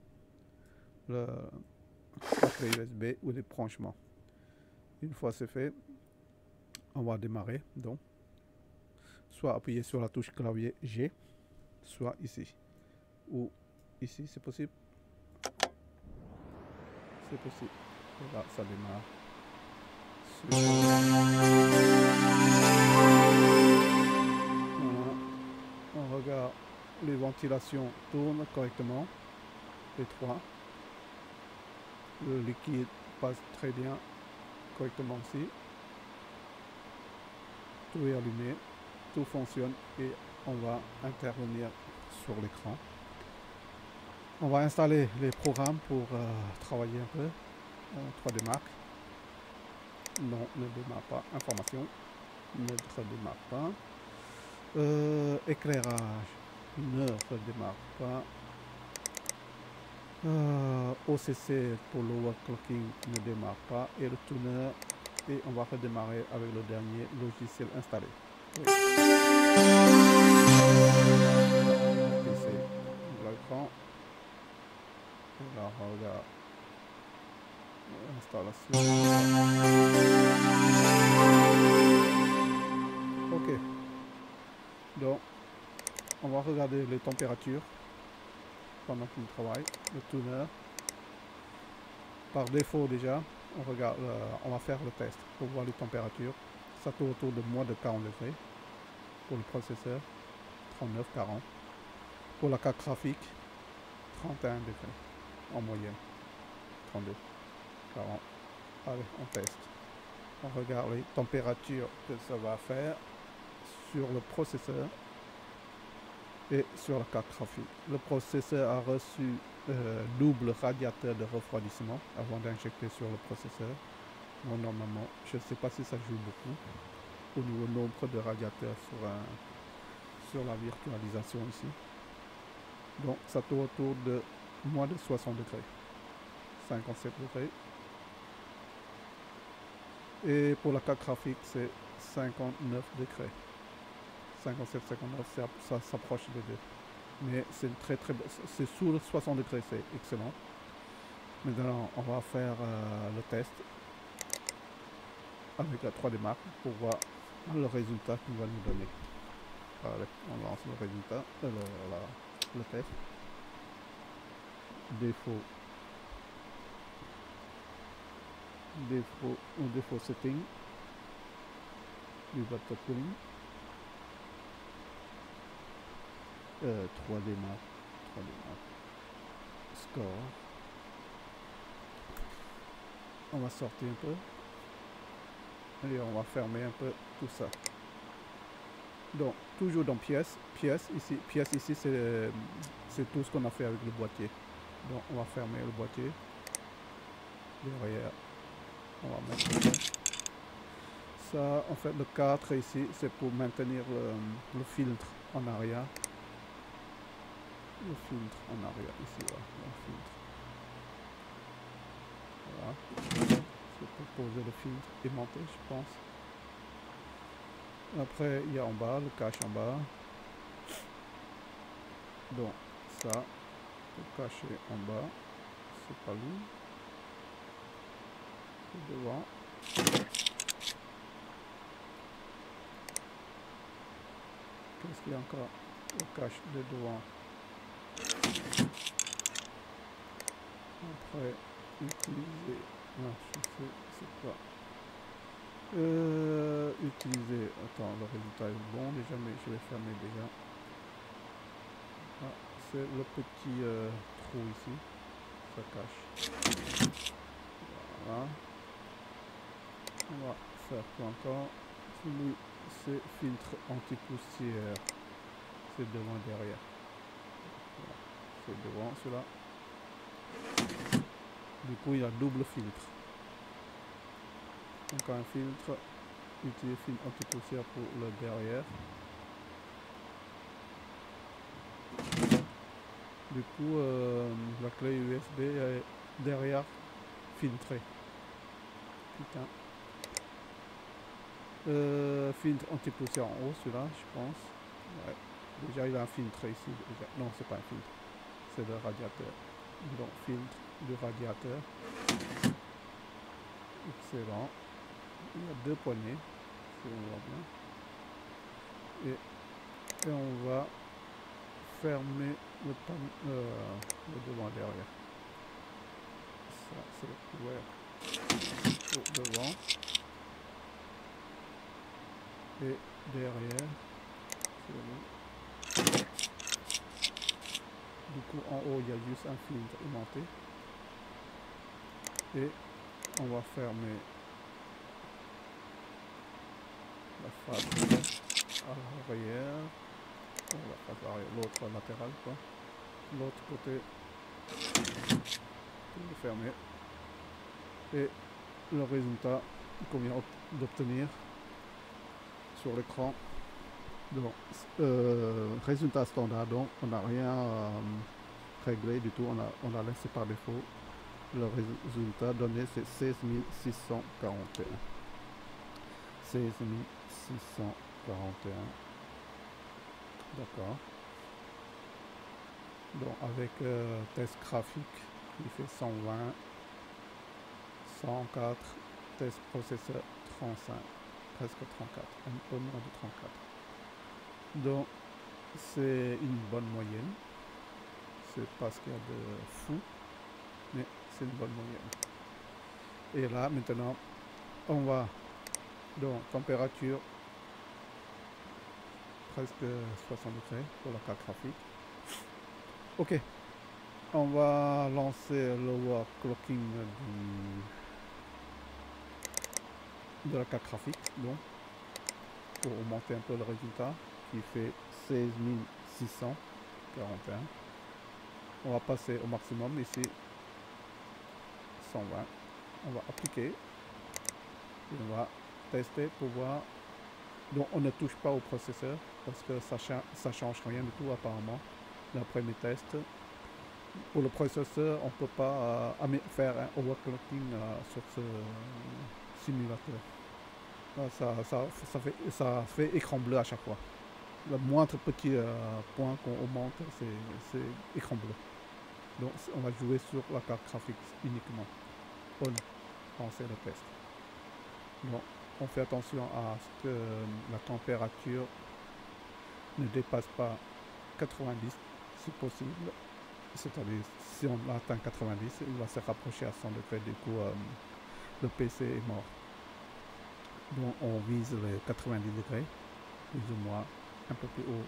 la clé USB ou les branchements. Une fois c'est fait, on va démarrer. Donc, soit appuyer sur la touche clavier G, soit ici ou ici, c'est possible. C'est possible. Et là, ça démarre. Voilà. On regarde, les ventilations tournent correctement. Les 3. Le liquide passe très bien, correctement aussi. Tout est allumé, tout fonctionne et on va intervenir sur l'écran. On va installer les programmes pour travailler un peu. 3D Mark. Non, ne démarre pas. Information. Ne redémarre pas. Éclairage. Ne redémarre pas. OCC pour l'overclocking ne démarre pas. Et le tuner. Et on va redémarrer avec le dernier logiciel installé. Oui. Et c'est l'écran. Alors, regarde. Installation. Ok. Donc, on va regarder les températures pendant qu'il travaille. Le tuner. Par défaut déjà, on regarde, on va faire le test pour voir les températures. Ça tourne autour de moins de 40 degrés pour le processeur, 39-40. Pour la carte graphique, 31 degrés en moyenne, 32, 40. Allez, on teste. On regarde les températures que ça va faire sur le processeur et sur la carte graphique. Le processeur a reçu double radiateur de refroidissement avant d'injecter sur le processeur. Bon, normalement, je ne sais pas si ça joue beaucoup au niveau nombre de radiateurs sur la virtualisation ici. Donc ça tourne autour de moins de 60 degrés, 57 degrés. Et pour la carte graphique, c'est 59 degrés. 57-59, ça s'approche des deux. Mais c'est c'est sous 60 degrés, c'est excellent. Maintenant, on va faire le test avec la 3D Mark pour voir le résultat qu'il va nous donner. Allez, on lance le résultat, le test. Défaut setting du water cooling. 3D Mark score. On va sortir un peu et on va fermer un peu tout ça. Donc toujours dans pièces ici c'est tout ce qu'on a fait avec le boîtier. Donc on va fermer le boîtier. Derrière on va mettre ça. En fait le 4 ici c'est pour maintenir le filtre en arrière. Le filtre en arrière ici, là, le filtre. Voilà. C'est pour poser le filtre et monter, je pense. Après, il y a en bas, le cache en bas. Donc, ça, pour cacher en bas, c'est pas lui. C'est devant. Qu'est-ce qu'il y a encore? Le cache de devant. Après, utiliser. Non, je sais, c'est quoi? Utiliser. Attends, le résultat est bon déjà, mais je vais fermer déjà. Ah, c'est le petit trou ici. Ça cache. Voilà. On va faire quoi encore? Celui, c'est filtre anti-poussière. C'est devant et derrière. Voilà. C'est devant celui-là. Du coup, il y a double filtre. Encore un filtre. Utiliser filtre anti-poussière pour le derrière. Du coup, la clé USB est derrière filtrée. Putain. Filtre anti-poussière en haut, celui-là, je pense. Ouais. Déjà, il a un filtre ici. Déjà. Non, c'est pas un filtre. C'est le radiateur. Donc, filtre du radiateur. Excellent. Il y a deux poignées. Si on voit bien. Et on va fermer le devant et derrière. Ça, c'est le couvert pour devant. Et derrière, c'est bon. Du coup, en haut, il y a juste un filtre aimanté. Et on va fermer la face arrière. La face arrière, l'autre latéral, quoi. L'autre côté, tout est fermé. Et le résultat qu'on vient d'obtenir sur l'écran. Donc, résultat standard, donc on n'a rien réglé du tout, on a laissé par défaut. Le résultat donné c'est 16 641. 16 641. D'accord. Donc avec test graphique, il fait 120. 104, test processeur 35, presque 34, un peu moins de 34. Donc c'est une bonne moyenne. C'est pas ce qu'il y a de fou, mais c'est une bonne moyenne. Et là maintenant on va donc température presque 60 degrés pour la carte graphique. Ok, on va lancer le overclocking de la carte graphique donc pour augmenter un peu le résultat qui fait 16 641. On va passer au maximum ici 120. On va appliquer et on va tester pour voir. Donc on ne touche pas au processeur parce que ça change rien du tout apparemment d'après mes tests. Pour le processeur on ne peut pas faire un overclocking sur ce simulateur. Ça fait écran bleu à chaque fois. Le moindre petit point qu'on augmente, c'est écran bleu. Donc on va jouer sur la carte graphique uniquement. On lancer le test. Donc on fait attention à ce que la température ne dépasse pas 90 si possible. C'est-à-dire si on atteint 90, il va se rapprocher à 100 degrés, du coup le PC est mort. Donc on vise les 90 degrés, plus ou moins, un peu plus haut.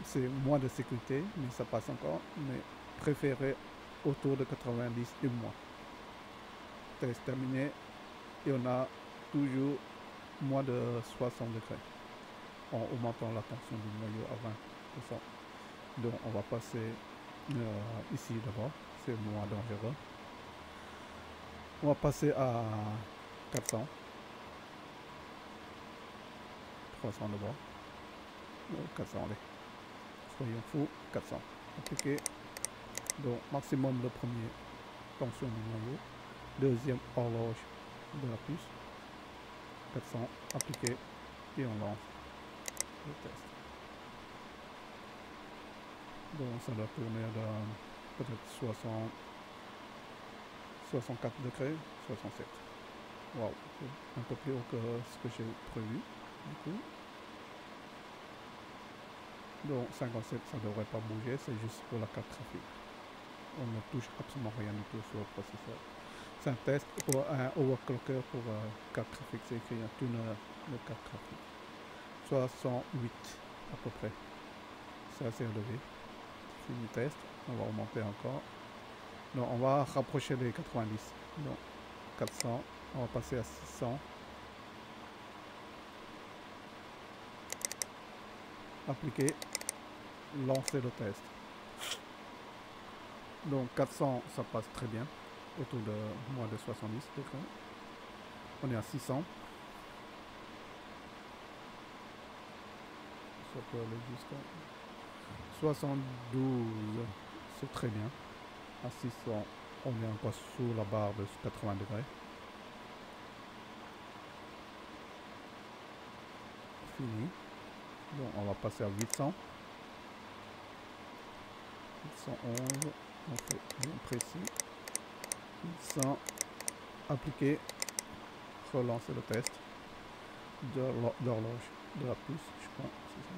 C'est moins de sécurité, mais ça passe encore. Mais préférez autour de 90 et moins. Test terminé. Et on a toujours moins de 60 degrés. En augmentant la tension du noyau à 20%. Donc on va passer ici d'abord. C'est moins dangereux. On va passer à 400. 300 d'abord. 400, allez. Soyons fous, 400. Appliquer. Donc maximum le premier, tension du noyau. Deuxième horloge de la puce. 400, appliquer. Et on lance le test. Donc ça doit tourner à peut-être 64 degrés, 67. Waouh, c'est un peu plus haut que ce que j'ai prévu. Du coup. Donc 57, ça ne devrait pas bouger, c'est juste pour la carte graphique. On ne touche absolument rien du tout sur le processeur. C'est un test pour un overclocker pour carte graphique, c'est écrit un tuner de carte graphique. 68 à peu près. C'est assez élevé. Fini le test, on va remonter encore. Donc on va rapprocher les 90. Donc 400, on va passer à 600. Appliquer, lancer le test. Donc 400 ça passe très bien, autour de moins de 70 degrés. On est à 600. Ça peut aller jusqu'à 72, c'est très bien. À 600, on est encore sous la barre de 80 degrés. Fini. Donc on va passer à 800. 811, on fait bien précis. 800, appliquer, relancer le test d'horloge de la puce, je crois, c'est ça.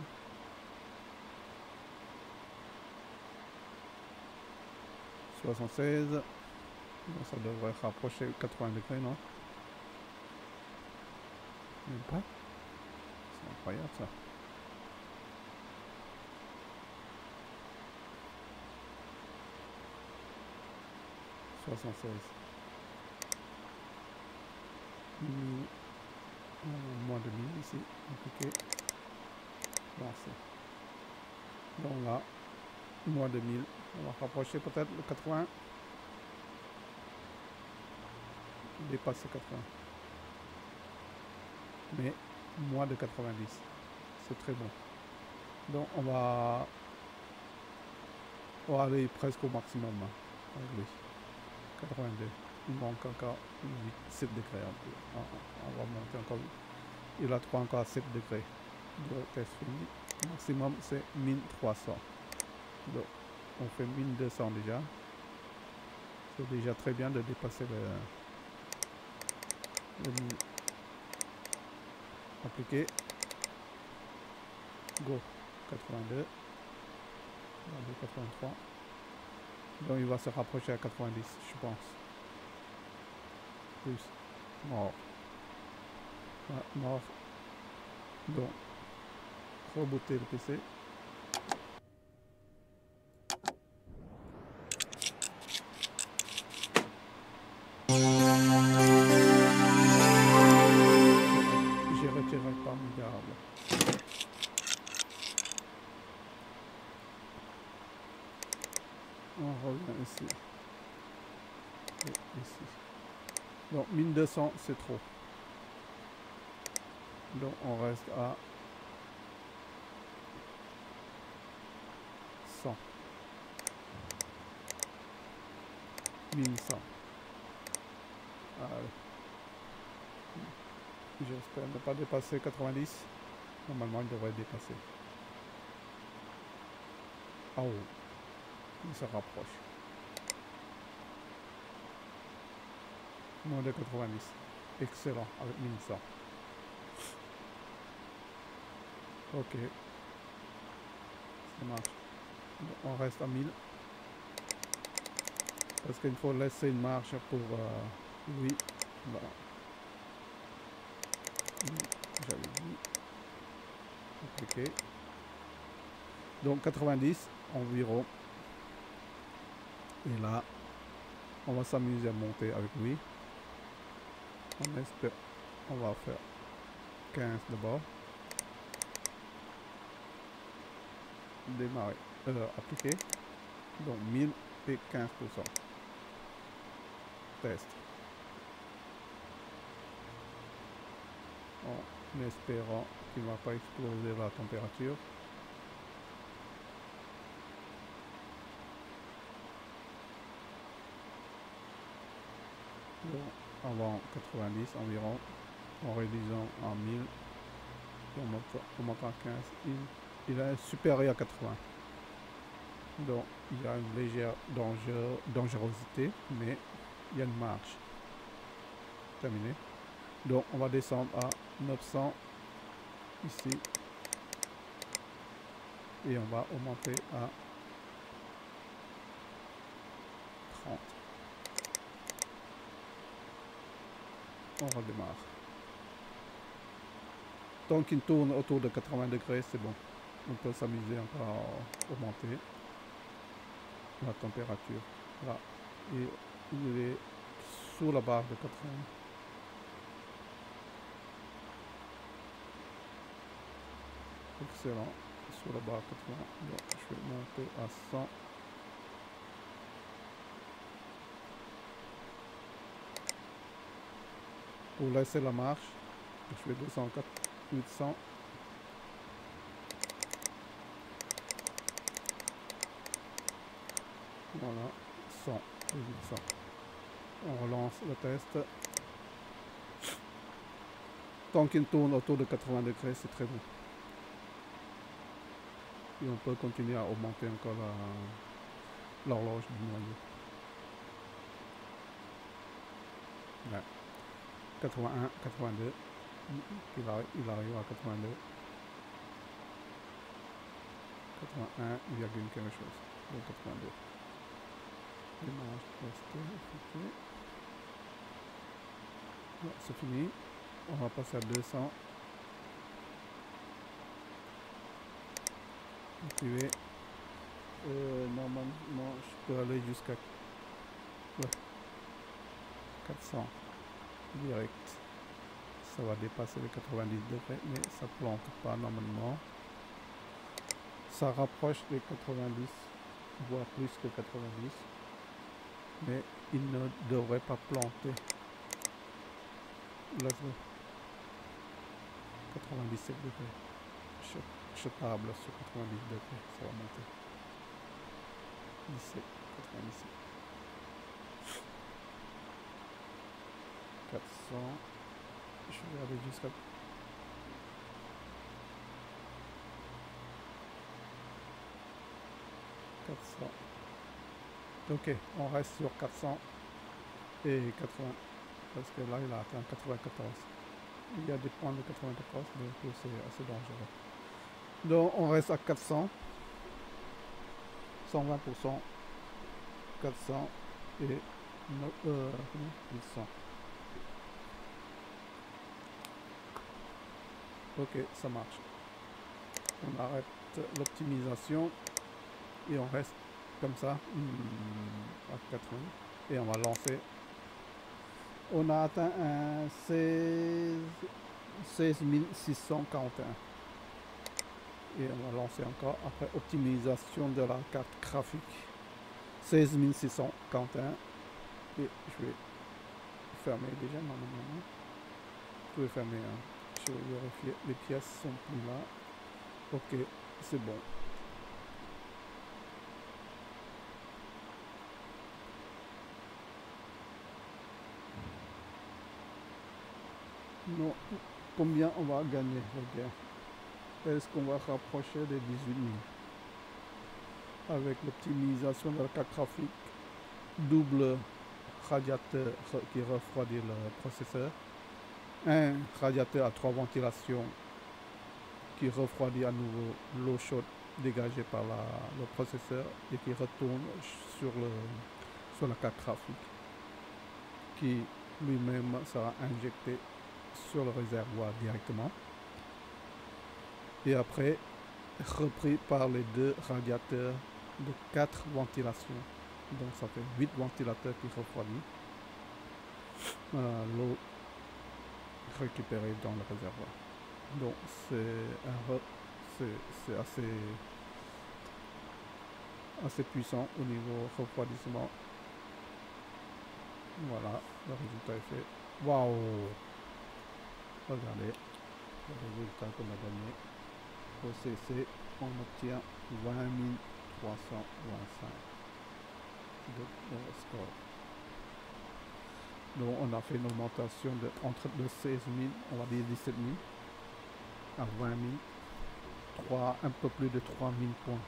76, donc ça devrait rapprocher 80 degrés, non? Même pas. C'est incroyable ça. Moins de 1000 ici, appliquer, lancer. Donc là, moins de 1000, on va rapprocher peut-être le 80, dépasser 80. Mais moins de 90, c'est très bon. Donc on va aller presque au maximum avec lui. 82. Il manque encore 7 degrés un peu. On va monter encore. Il a 3 encore à 7 degrés. Le test fini. Le maximum c'est 1300. Donc on fait 1200 déjà. C'est déjà très bien de dépasser le appliqué. Go. 82. 83. Donc il va se rapprocher à 90, je pense. Plus. Mort. Ah, mort. Donc, rebooter le PC. J'ai retiré formidable. On revient ici. Et ici. Donc 1200 c'est trop. Donc on reste à 100. 1100. Allez. J'espère ne pas dépasser 90. Normalement il devrait dépasser. Ah oh. Il se rapproche. Moins de 90. Excellent avec 1100. Ok. Ça marche. On reste à 1000. Parce qu'il faut laisser une marge pour lui. Voilà. J'avais dit. Appliquer. Donc 90 environ. Et là, on va s'amuser à monter avec lui. On espère. On va faire 15 d'abord. Démarrer. Appliquer. Donc 1000 et 15%. Test. En espérant qu'il ne va pas exploser la température. Donc, avant 90 environ, en réduisant à 1000, et on monte à 15, il est supérieur à 80. Donc il y a une légère dangerosité, mais il y a une marge. Terminé. Donc on va descendre à 900 ici. Et on va augmenter à 30. On redémarre. Tant qu'il tourne autour de 80 degrés, c'est bon. On peut s'amuser encore à augmenter la température. Là. Et il est sous la barre de 80. Excellent. Sur la barre 80. Donc, je vais monter à 100. Pour laisser la marche, je vais 204, 800. Voilà, 100 et 800. On relance le test. Tant qu'il tourne autour de 80 degrés, c'est très bon. Et on peut continuer à augmenter encore l'horloge du noyau. Ouais. 81, 82. Il arrive à 82. 81, quelque chose. Donc 82. Démarrage testé, effectué. Ouais, c'est fini. On va passer à 200. Activer. Normalement, je peux aller jusqu'à 400 direct. Ça va dépasser les 90 degrés, mais ça plante pas normalement. Ça rapproche les 90, voire plus que 90. Mais il ne devrait pas planter. Là, 97 degrés. Jetable sur 90 degrés, ça va monter. 17, 97. 400. Je vais aller jusqu'à 400. Ok, on reste sur 400 et 80. Parce que là, il a atteint 94. Il y a des points de 94, donc c'est assez dangereux. Donc on reste à 400. 120%. 400 et 800. Ok, ça marche. On arrête l'optimisation et on reste comme ça à 80 et on va lancer. On a atteint un 16 641 et on va lancer encore après optimisation de la carte graphique. 16 641 et je vais fermer déjà normalement. Je vais fermer. Je vais vérifier, les pièces sont plus là. Ok, c'est bon. Non, combien on va gagner, regarde. Est-ce qu'on va rapprocher des 18 000 avec l'optimisation de la carte graphique, double radiateur qui refroidit le processeur, un radiateur à 3 ventilations qui refroidit à nouveau l'eau chaude dégagée par le processeur et qui retourne sur la carte graphique qui lui-même sera injecté sur le réservoir directement et après repris par les deux radiateurs de 4 ventilations. Donc ça fait 8 ventilateurs qui refroidissent l'eau récupérée dans le réservoir. Donc c'est assez puissant au niveau refroidissement. Voilà, le résultat est fait. Waouh! Regardez le résultat qu'on a gagné. Au CC, on obtient 20 325 de score. Donc on a fait une augmentation entre de 16 000, on va dire 17 000, à 20 000, un peu plus de 3 000 points.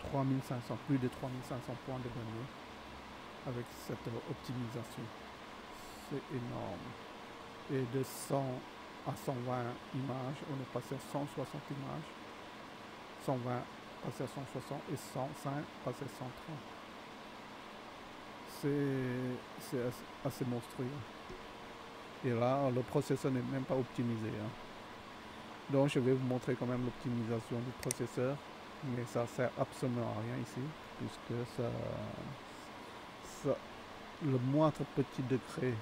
3 500, plus de 3 500 points de gagné avec cette optimisation. C'est énorme. Et de 100 à 120 images, on est passé à 160 images. 120 passé à 160 et 105 passé à 130. C'est assez monstrueux. Et là, le processeur n'est même pas optimisé. Donc je vais vous montrer quand même l'optimisation du processeur. Mais ça sert absolument à rien ici. Puisque le moindre petit degré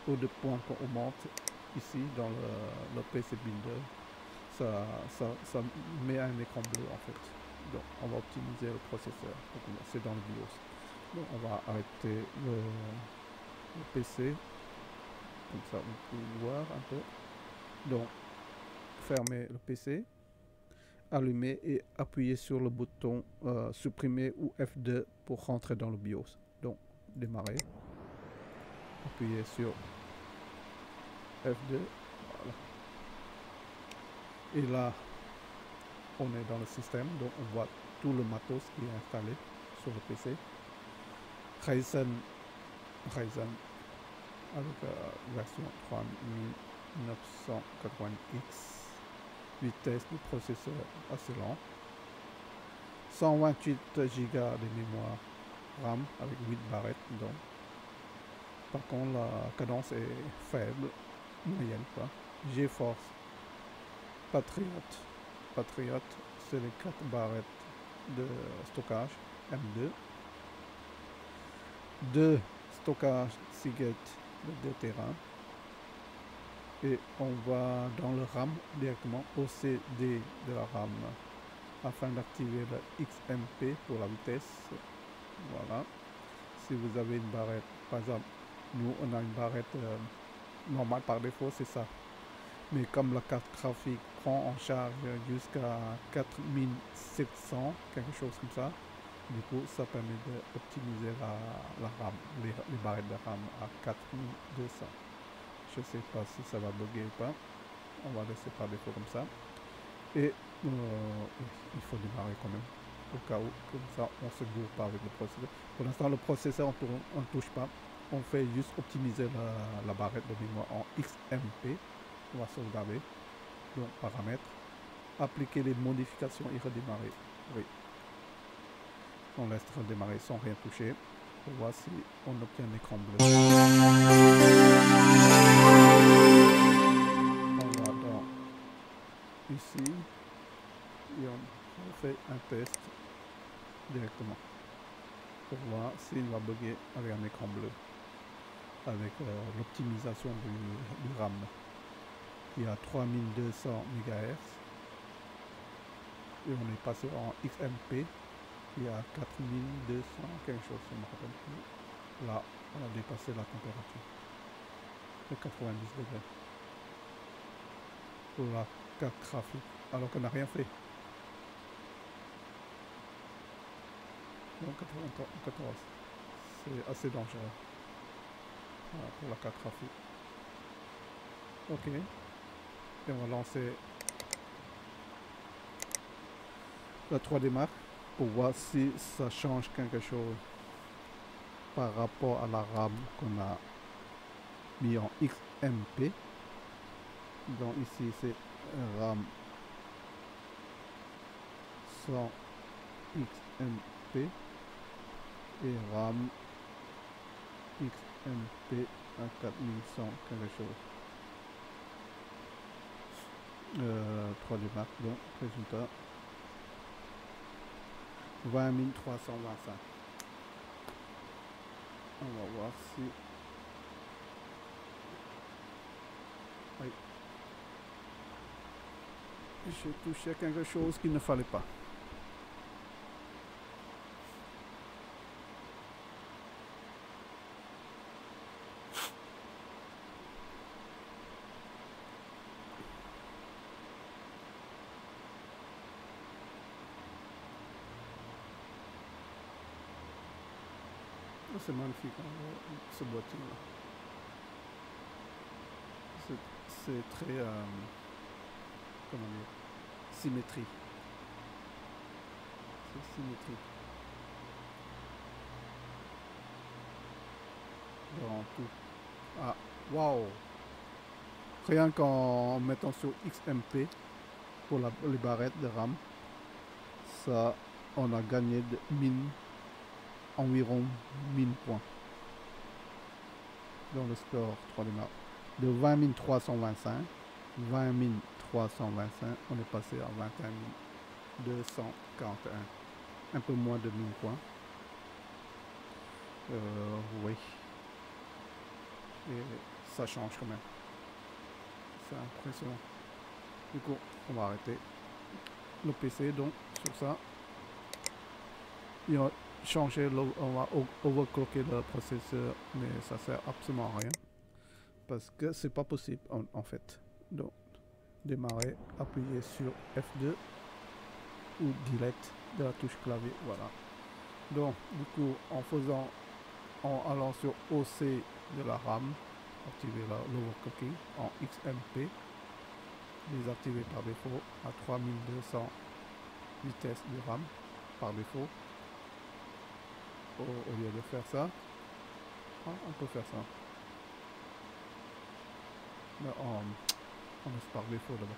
ou de points qu'on augmente ici dans le PC Builder, ça met un écran bleu en fait. Donc on va optimiser le processeur. C'est dans le BIOS. Donc on va arrêter le PC. Comme ça on peut voir un peu. Donc fermer le PC. Allumer et appuyer sur le bouton supprimer ou F2 pour rentrer dans le BIOS. Donc démarrer. Appuyer sur F2. Voilà. Et là, on est dans le système, donc on voit tout le matos qui est installé sur le PC. Ryzen avec version 3980X. Vitesse du processeur assez lent. 128 Go de mémoire RAM avec 8 barrettes. Donc. Par contre, la cadence est faible, moyenne quoi. GeForce Patriot, c'est les 4 barrettes de stockage M2. 2 stockages Seagate de 2 Tera. Et on va dans le RAM directement au CD de la RAM afin d'activer le XMP pour la vitesse. Voilà. Si vous avez une barrette, par exemple, nous on a une barrette normale par défaut, c'est ça. Mais comme la carte graphique prend en charge jusqu'à 4700, quelque chose comme ça, du coup ça permet d'optimiser la RAM, les barrettes de RAM à 4200. Je sais pas si ça va bugger ou pas. On va laisser par défaut comme ça. Et il faut démarrer quand même. au cas où, comme ça on se gourre pas avec le processeur. Pour l'instant le processeur on ne touche pas, on fait juste optimiser la barrette de mémoire en XMP. On va sauvegarder, donc paramètres, appliquer les modifications et redémarrer. Oui, on laisse redémarrer sans rien toucher pour voir si on obtient un écran bleu. On va dans ici et on fait un test directement pour voir s'il va bugger avec un écran bleu avec l'optimisation du RAM. Il y a 3200 MHz et on est passé en XMP. Il y a 4200 quelque chose, je ne me rappelle plus. Là, on a dépassé la température de 90 degrés pour la carte graphique, alors qu'on n'a rien fait. Donc 14, c'est assez dangereux. Voilà, pour la carte graphique. Ok, et on va lancer la 3D Mark pour voir si ça change quelque chose par rapport à la RAM qu'on a mis en XMP. Donc ici c'est RAM 100 XMP et RAM XMP à 4100 quelque chose. 3D Mark, donc résultat 20 325. On va voir si oui. J'ai touché quelque chose qu'il ne fallait pas. C'est magnifique, hein, ce boîtier là. C'est très comment dire, symétrie. C'est symétrique dans tout. Ah, waouh! Rien qu'en mettant sur XMP pour les barrettes de RAM, ça, on a gagné de environ 1000 points dans le score 3D Mark. De 20 325, 20 325, on est passé à 21 241, un peu moins de 1000 points. Oui, et ça change quand même, c'est impressionnant. Du coup on va arrêter le PC donc sur ça et on va changer, on va overclocker le processeur, mais ça sert absolument à rien parce que c'est pas possible en fait. Donc démarrer, appuyer sur F2 ou delete de la touche clavier, voilà. Donc du coup en allant sur OC de la RAM, activer l'overclocking en XMP, désactiver par défaut à 3200 vitesse de RAM par défaut. Au lieu de faire ça, on peut faire ça. Mais on laisse par défaut d'abord.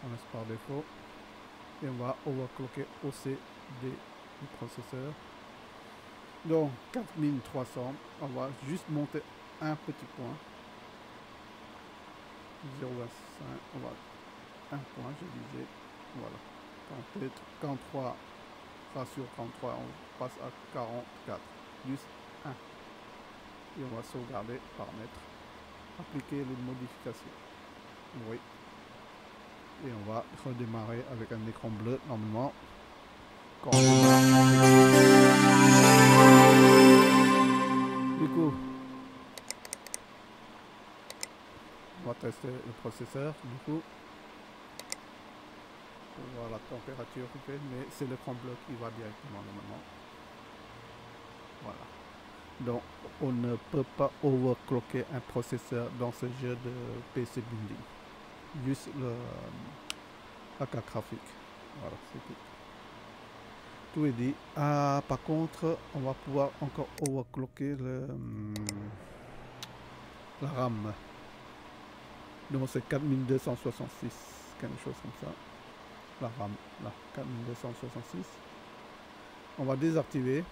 On laisse par défaut et on va overclocker OC du processeur. Donc 4300, on va juste monter un petit point. 0,25, on va un point, je disais, voilà. Quand 3 ratio 33, on passe à 44, juste 1. Et on va sauvegarder, paramètres, appliquer les modifications. Oui. Et on va redémarrer avec un écran bleu normalement. Quand on du coup, on va tester le processeur. Du coup, pour voir la température qu'il fait, mais c'est l'écran bleu qui va directement normalement. Voilà. Donc, on ne peut pas overclocker un processeur dans ce jeu de PC building. Juste la carte graphique. Voilà, c'est tout. Tout est dit. Ah, par contre, on va pouvoir encore overclocker la RAM. Donc c'est 4266, quelque chose comme ça. La RAM, là, 4266. On va désactiver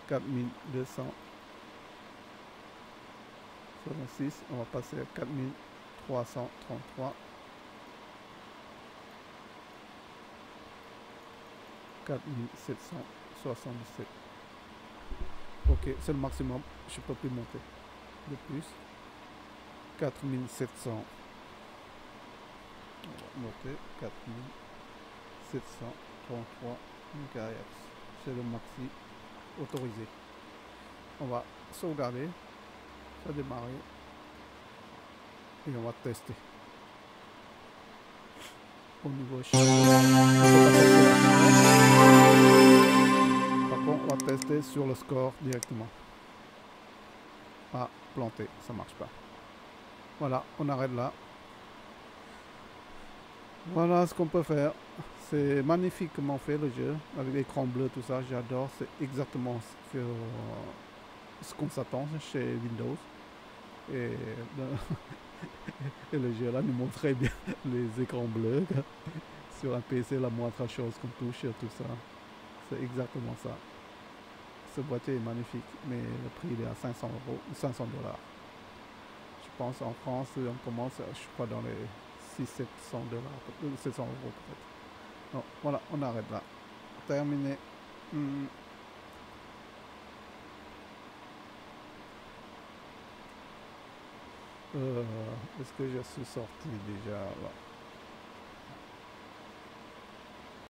4266. On va passer à 4333. 4777. Ok, c'est le maximum. Je ne peux plus monter de plus. 4700. On va noter 4733 MHz. C'est le maxi autorisé. On va sauvegarder. Ça démarrer. Et on va tester. Au niveau par contre, on va tester sur le score directement. Ah, planté, ça marche pas. Voilà, on arrête là. Voilà ce qu'on peut faire. C'est magnifiquement fait le jeu, avec l'écran bleu, tout ça, j'adore. C'est exactement ce qu'on s'attend chez Windows. Et, et le jeu là nous montre très bien les écrans bleus. Sur un PC, la moindre chose qu'on touche, tout ça. C'est exactement ça. Ce boîtier est magnifique, mais le prix il est à 500 euros ou 500 $. Je pense en France, on commence, je crois, dans les 600-700 $, 700 euros peut-être. Donc voilà, on arrête là. Terminé. Est-ce que je suis sorti déjà là?